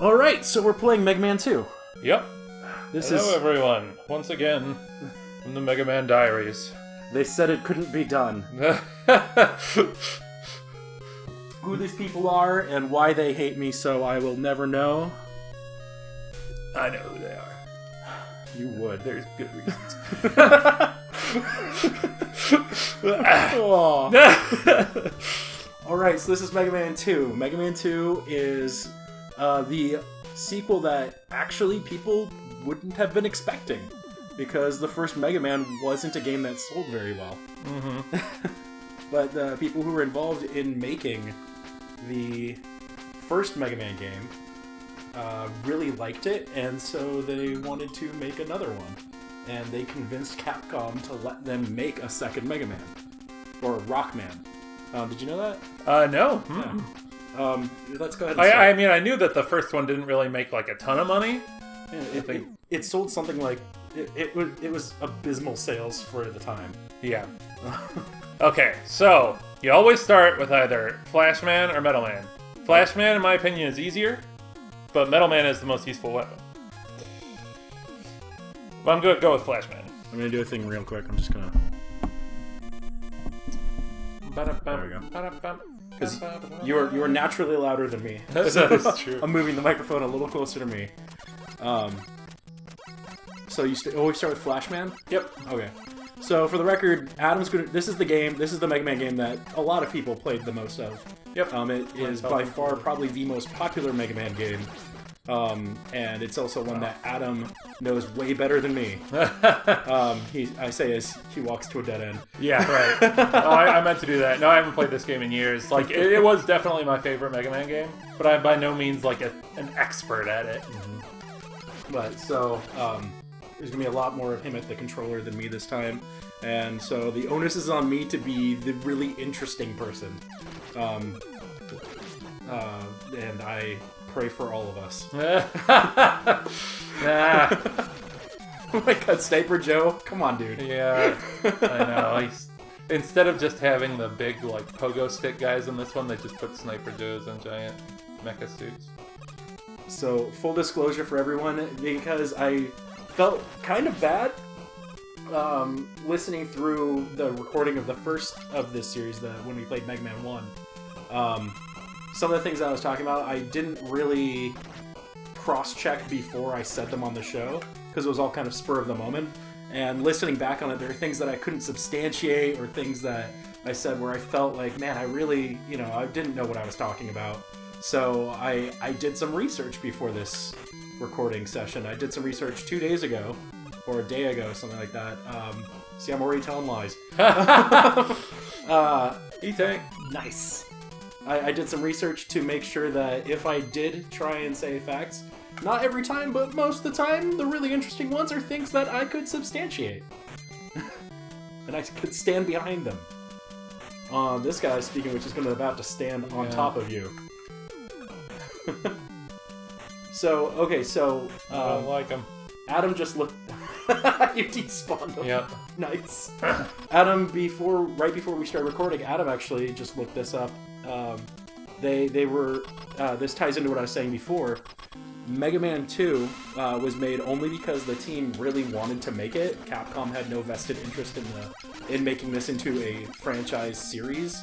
Alright, so we're playing Mega Man 2. Yep. Hello, everyone. Once again, from the Mega Man Diaries. They said it couldn't be done. Who these people are and why they hate me so I will never know. I know who they are. You would. There's good reasons. Alright, so this is Mega Man 2. Mega Man 2 is the sequel that actually people wouldn't have been expecting. Because the first Mega Man wasn't a game that sold very well. Mm-hmm. But the people who were involved in making the first Mega Man game really liked it, and so they wanted to make another one. And they convinced Capcom to let them make a second Mega Man. Or Rockman. Did you know that? No. Yeah. Let's go ahead and start. I mean, I knew that the first one didn't really make like a ton of money. Yeah, it sold something like... It was abysmal sales for the time. Yeah. Okay, so you always start with either Flash Man or Metal Man. Flash Man, in my opinion, is easier, but Metal Man is the most useful weapon. But I'm going to go with Flash Man. I'm going to do a thing real quick. I'm just going to... There we go. Because you are naturally louder than me. That is true. I'm moving the microphone a little closer to me. So you always start with Flash Man? Yep. Okay. So for the record, Adam's gonna. This is the game. This is the Mega Man game that a lot of people played the most of. Yep. It is by far probably the most popular Mega Man game. And it's also one that Adam knows way better than me. I say as he walks to a dead end. Yeah, right. I meant to do that. No, I haven't played this game in years. Like, it was definitely my favorite Mega Man game, but I'm by no means like an expert at it. Mm-hmm. But so, there's gonna be a lot more of him at the controller than me this time, and so the onus is on me to be the really interesting person. And I pray for all of us. Oh my god, Sniper Joe? Come on, dude. Yeah, I know. Instead of just having the big, like, pogo stick guys in this one, they just put Sniper Joes in giant mecha suits. So, full disclosure for everyone, because I felt kind of bad listening through the recording of the first of this series, when we played Mega Man 1. Some of the things I was talking about, I didn't really cross-check before I said them on the show, because it was all kind of spur of the moment. And listening back on it, there are things that I couldn't substantiate, or things that I said where I felt like, man, I really, I didn't know what I was talking about. So I did some research before this recording session. I did some research 2 days ago, or a day ago, something like that. See, I'm already telling lies. E-Tank. Nice. I did some research to make sure that if I did try and say facts, not every time, but most of the time, the really interesting ones are things that I could substantiate. And I could stand behind them. This guy, speaking of which, is about to stand on top of you. So, okay, so... I don't like him. Adam just looked... You despawned him. Yep. Nice. Adam, right before we started recording, Adam actually just looked this up. They were... this ties into what I was saying before. Mega Man 2 was made only because the team really wanted to make it. Capcom had no vested interest in making this into a franchise series.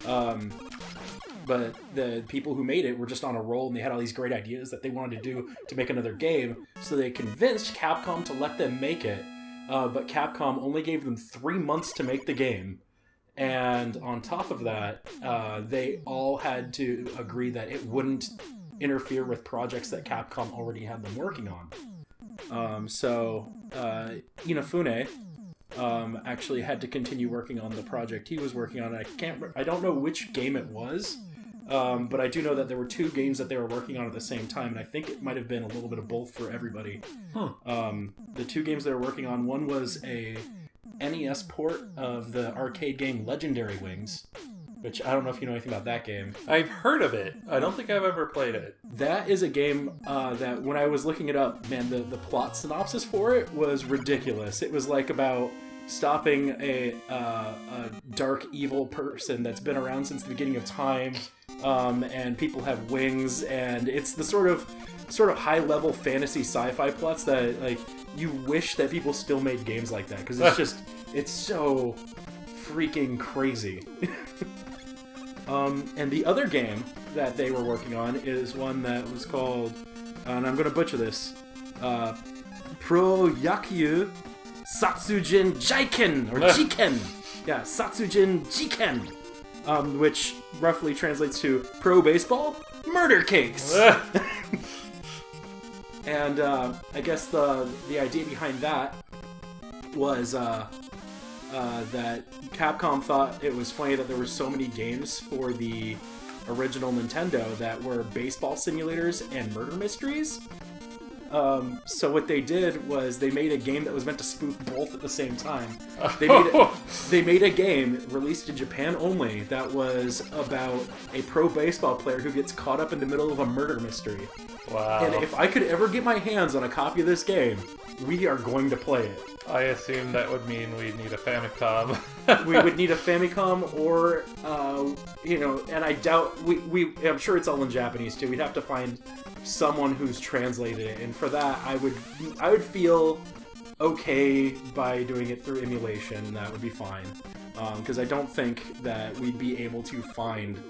But the people who made it were just on a roll, and they had all these great ideas that they wanted to do to make another game, so they convinced Capcom to let them make it, but Capcom only gave them 3 months to make the game, and on top of that, they all had to agree that it wouldn't interfere with projects that Capcom already had them working on. So Inafune actually had to continue working on the project he was working on. I don't know which game it was, but I do know that there were 2 games that they were working on at the same time, and I think it might have been a little bit of both for everybody. The 2 games they were working on, one was a NES port of the arcade game Legendary Wings, which I don't know if you know anything about that game. I've heard of it. I don't think I've ever played it. That is a game that when I was looking it up, man, the plot synopsis for it was ridiculous. It was like about stopping a dark, evil person that's been around since the beginning of time and people have wings, and it's the sort of high-level fantasy sci-fi plots that like you wish that people still made games like that, because it's so freaking crazy. And the other game that they were working on is one that was called, and I'm gonna butcher this, Pro Yakyu Satsujin Jiken, or Jiken. Yeah, Satsujin Jiken, which roughly translates to Pro Baseball Murder Case. And I guess the idea behind that was that Capcom thought it was funny that there were so many games for the original Nintendo that were baseball simulators and murder mysteries. So what they did was they made a game that was meant to spoof both at the same time. They made a game released in Japan only that was about a pro baseball player who gets caught up in the middle of a murder mystery. Wow. And if I could ever get my hands on a copy of this game, we are going to play it. I assume that would mean we'd need a Famicom. We would need a Famicom, or and I doubt I'm sure it's all in Japanese too. We'd have to find someone who's translated it, and for that I would feel okay by doing it through emulation. That would be fine, because I don't think that we'd be able to find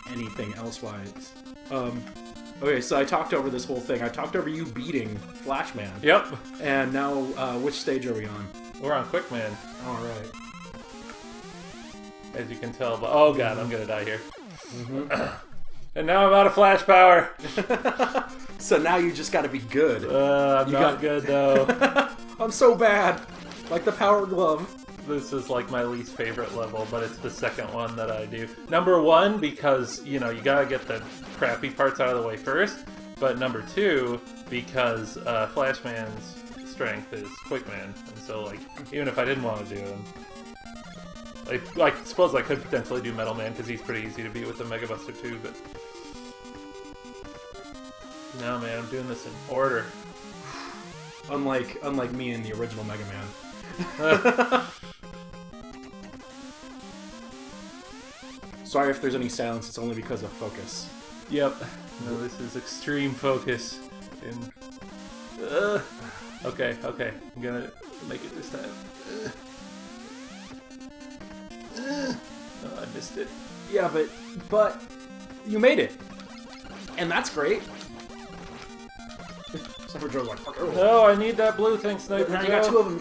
anything elsewise. Okay, so I talked over this whole thing. I talked over you beating Flashman. Yep. And now, which stage are we on? We're on Quickman. All right. As you can tell, but oh god, I'm gonna die here. And now I'm out of flash power. So now you just got to be good. I'm not good though. I'm so bad. Like the Power Glove. This is like my least favorite level, but it's the second one that I do. Number one, because, you gotta get the crappy parts out of the way first. But number two, because Flashman's strength is Quickman. And so, like, even if I didn't want to do him, I suppose I could potentially do Metal Man, because he's pretty easy to beat with the Mega Buster too, but... No, man, I'm doing this in order. Unlike me in the original Mega Man. Sorry if there's any silence, it's only because of focus. Yep. No, this is extreme focus. Okay, I'm gonna make it this time. Oh, I missed it. Yeah, but you made it. And that's great. Sniper Joe's like, fuck it. No, I need that blue thing, Sniper Joe. You got two of them,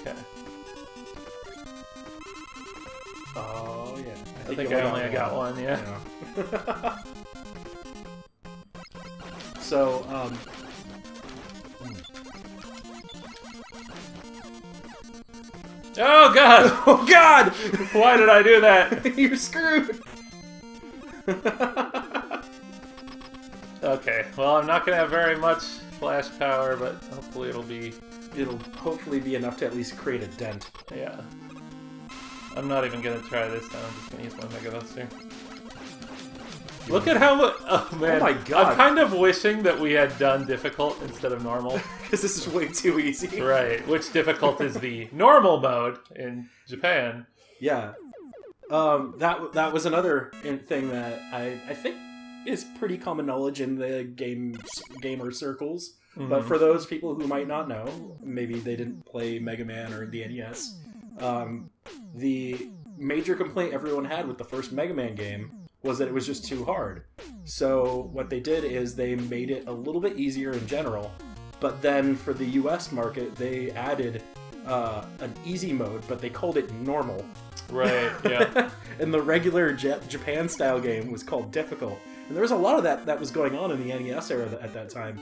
Okay. Oh, yeah. I think I only got one, yeah. So, Oh god! Oh god! Why did I do that? You're screwed! Okay, well, I'm not gonna have very much flash power, but hopefully It'll hopefully be enough to at least create a dent. Yeah. I'm not even gonna try this time, I'm just gonna use my Mega Buster. Look at how much... Oh, man. Oh my god. I'm kind of wishing that we had done difficult instead of normal. Because this is way too easy. Right, which difficult is the normal mode in Japan. Yeah. That was another thing that I think is pretty common knowledge in the gamer circles. Mm-hmm. But for those people who might not know, maybe they didn't play Mega Man or the NES, the major complaint everyone had with the first Mega Man game was that it was just too hard. So what they did is they made it a little bit easier in general, but then for the US market, they added an easy mode, but they called it normal. Right, yeah. And the regular Japan-style game was called difficult. And there was a lot of that was going on in the NES era at that time.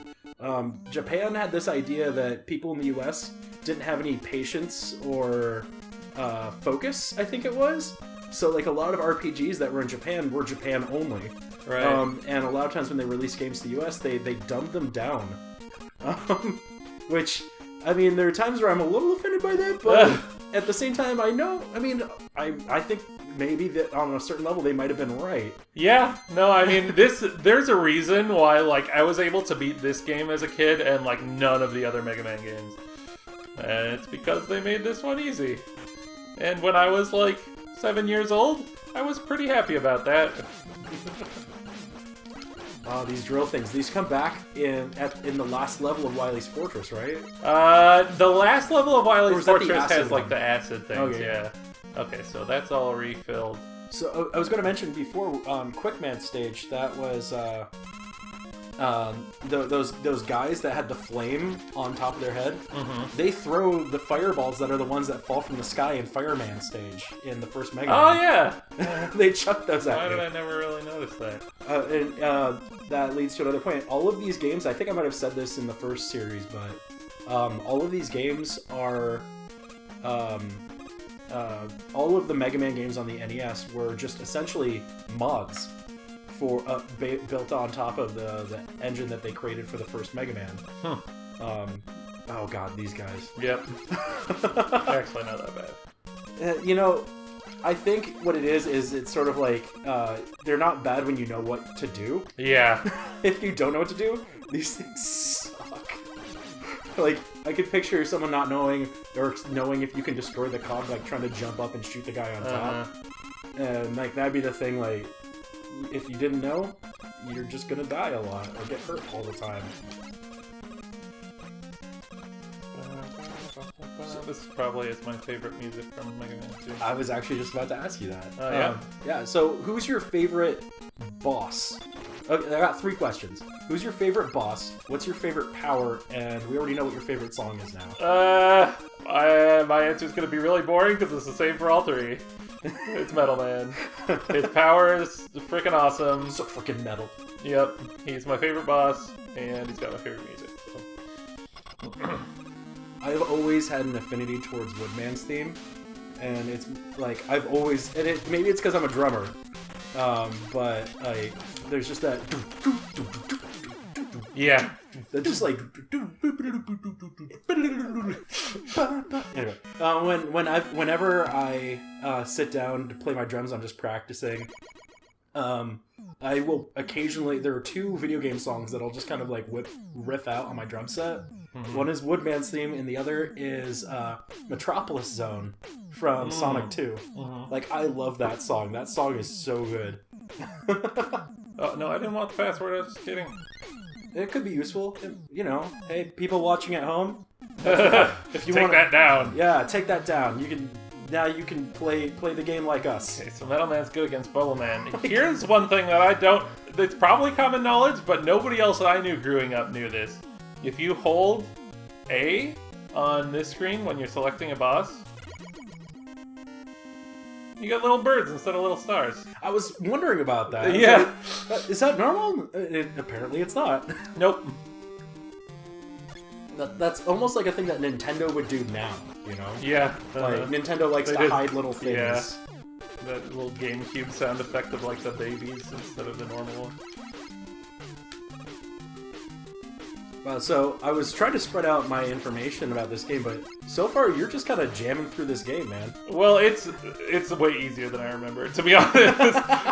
Japan had this idea that people in the US didn't have any patience or focus, I think it was. So, like, a lot of RPGs that were in Japan were Japan only. Right. And a lot of times when they released games to the US, they dumbed them down. Which, I mean, there are times where I'm a little offended by that, but at the same time, I think maybe that on a certain level they might have been right. Yeah, no, I mean, there's a reason why, like, I was able to beat this game as a kid and, like, none of the other Mega Man games. And it's because they made this one easy. And when I was, like, 7 years old, I was pretty happy about that. These drill things. These come back in the last level of Wily's Fortress, right? The last level of Or Wily's is that the Fortress acid has like one? the acid things, Okay. yeah. Okay, so that's all refilled. So I was going to mention before Quickman stage that was those guys that had the flame on top of their head. Mm-hmm. They throw the fireballs that are the ones that fall from the sky in Fireman stage in the first Mega Oh Man. yeah. They chuck those at Why you. did I never really notice that? And that leads to another point. All of these games, I think I might have said this in the first series, but all of these games are all of the Mega Man games on the NES were just essentially mods for built on top of the engine that they created for the first Mega Man. Huh. Oh god, these guys. Yep. Actually, not that bad. You know, I think what it is it's sort of like they're not bad when you know what to do. Yeah. If you don't know what to do, these things suck. Like, I could picture someone not knowing, or knowing if you can destroy the cog, like trying to jump up and shoot the guy on top. And like that'd be the thing, like, if you didn't know, you're just gonna die a lot, or get hurt all the time. This probably is my favorite music from Mega Man 2. I was actually just about to ask you that. Oh, yeah? Yeah, so who's your favorite boss? Okay, I got 3 questions. Who's your favorite boss? What's your favorite power? And we already know what your favorite song is now. My answer is going to be really boring because it's the same for all 3. It's Metal Man. His power is freaking awesome. So freaking metal. Yep, he's my favorite boss, and he's got my favorite music. So. I've always had an affinity towards Woodman's theme, and it's like I've always, and maybe it's because I'm a drummer, but like there's just that. Yeah. That just like. Anyway, whenever I sit down to play my drums, I'm just practicing. I will occasionally. There are 2 video game songs that I'll just kind of like riff out on my drum set. Mm-hmm. One is Woodman's theme, and the other is Metropolis Zone from Sonic 2. Mm-hmm. Like, I love that song. That song is so good. Oh, no, I didn't want the password. I was just kidding. It could be useful. You know, hey, people watching at home. If you Take want that down. Yeah, take that down. You can play the game like us. Okay, so Metal Man's good against Bubble Man. Here's one thing that I don't... It's probably common knowledge, but nobody else I knew growing up knew this. If you hold A on this screen when you're selecting a boss, you get little birds instead of little stars. I was wondering about that. Yeah. Is that normal? Apparently it's not. Nope. That's almost like a thing that Nintendo would do now, you know? Yeah. Like, Nintendo likes They to did- hide little things. Yeah. That little GameCube sound effect of like the babies instead of the normal one. So, I was trying to spread out my information about this game, but so far you're just kind of jamming through this game, man. Well, it's way easier than I remember, to be honest.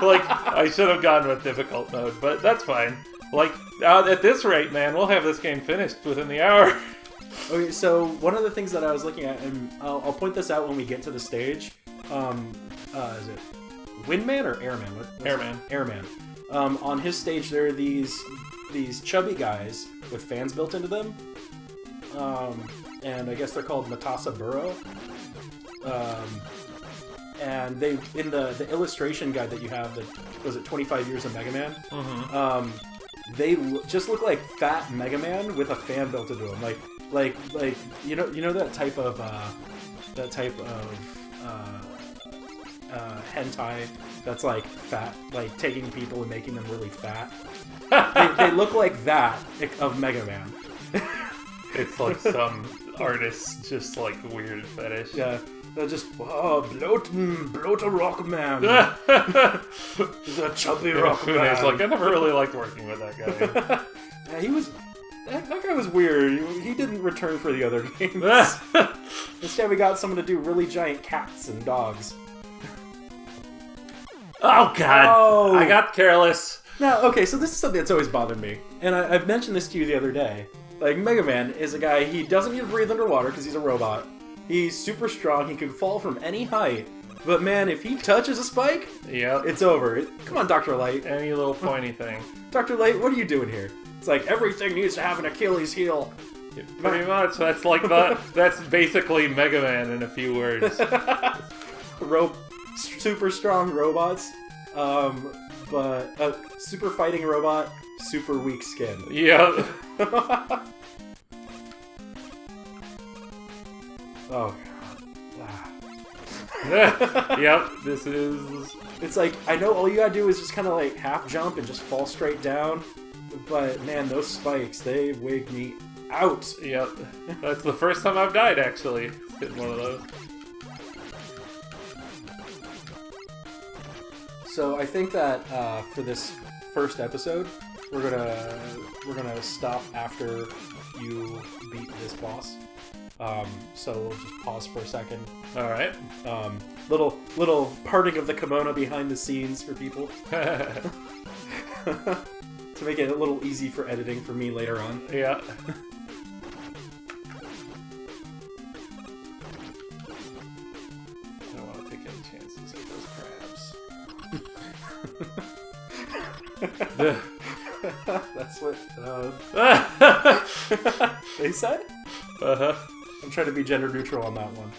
Like, I should have gone with difficult mode, but that's fine. Like, at this rate, man, we'll have this game finished within the hour. Okay, so one of the things that I was looking at, and I'll point this out when we get to the stage, is it Windman or Airman? Airman. Airman. On his stage, there are these chubby guys with fans built into them, and I guess they're called Matassa Burrow. And they, in the illustration guide that you have, that was it 25 years of Mega Man. Mm-hmm. They just look like fat Mega Man with a fan built into them, like you know that type of hentai that's like fat, like taking people and making them really fat. they look like that of Mega Man. It's like some artist's just like weird fetish. Yeah, they're just bloat a rock man. He's a chubby rock man. It's like I never really liked working with that guy. Yeah, he was. That guy was weird. He didn't return for the other games. Instead, we got someone to do really giant cats and dogs. Oh god! Oh. I got careless. Now, okay, so this is something that's always bothered me, and I've mentioned this to you the other day. Like, Mega Man is a guy, he doesn't need to breathe underwater because he's a robot. He's super strong, he can fall from any height, But man, if he touches a spike, Yep. it's over. Come on, Dr. Light. Any little pointy thing. Dr. Light, what are you doing here? It's like everything needs to have an Achilles heel. Pretty much. That's like that's basically Mega Man in a few words. Super strong robots, but super fighting robot, super weak skin. Yep. Oh. Yep. This is. It's like, I know all you gotta do is just kind of like half jump and just fall straight down, but man, those spikes, they wig me out. Yep. That's the first time I've died, actually. Hitting one of those. So I think that for this first episode, we're gonna stop after you beat this boss. So we'll just pause for a second. All right. Little parting of the kimono behind the scenes for people to make it a little easy for editing for me later on. Yeah. I don't want to take any chances with those crabs. That's what they said? Uh-huh. I'm trying to be gender neutral on that one.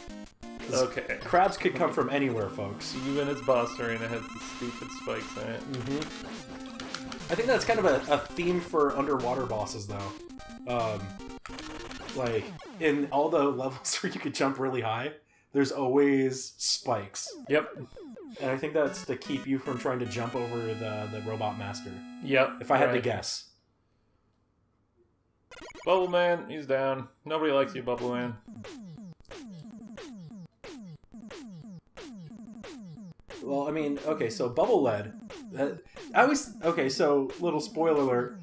Okay. Crabs could come from anywhere, folks. Even its boss arena has the stupid spikes in it. Mm-hmm. I think that's kind of a theme for underwater bosses, though. Like, in all the levels where you could jump really high, there's always spikes. Yep. And I think that's to keep you from trying to jump over the robot master. Yep. If I had to guess. Bubble Man, he's down. Nobody likes you, Bubble Man. Well, I mean, okay, so Bubble Lead. So little spoiler alert.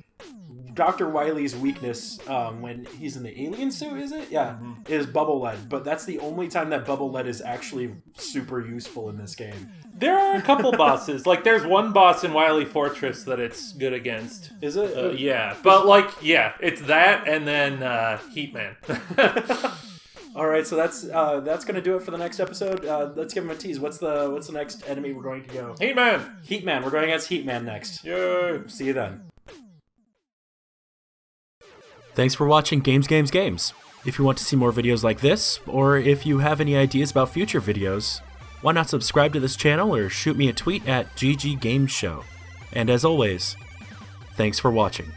Dr. Wily's weakness when he's in the alien suit, is it? Yeah, is Bubble Lead. But that's the only time that Bubble Lead is actually super useful in this game. There are a couple bosses. Like, there's one boss in Wily Fortress that it's good against. Is it? Yeah. But, like, yeah, it's that and then Heat Man. All right, so that's gonna do it for the next episode. Let's give him a tease. What's the next enemy we're going to go? Heat Man! Heat Man. We're going against Heat Man next. Yay! See you then. Thanks for watching Games, Games, Games. If you want to see more videos like this, or if you have any ideas about future videos, why not subscribe to this channel or shoot me a tweet at GGGamesShow. And as always, thanks for watching.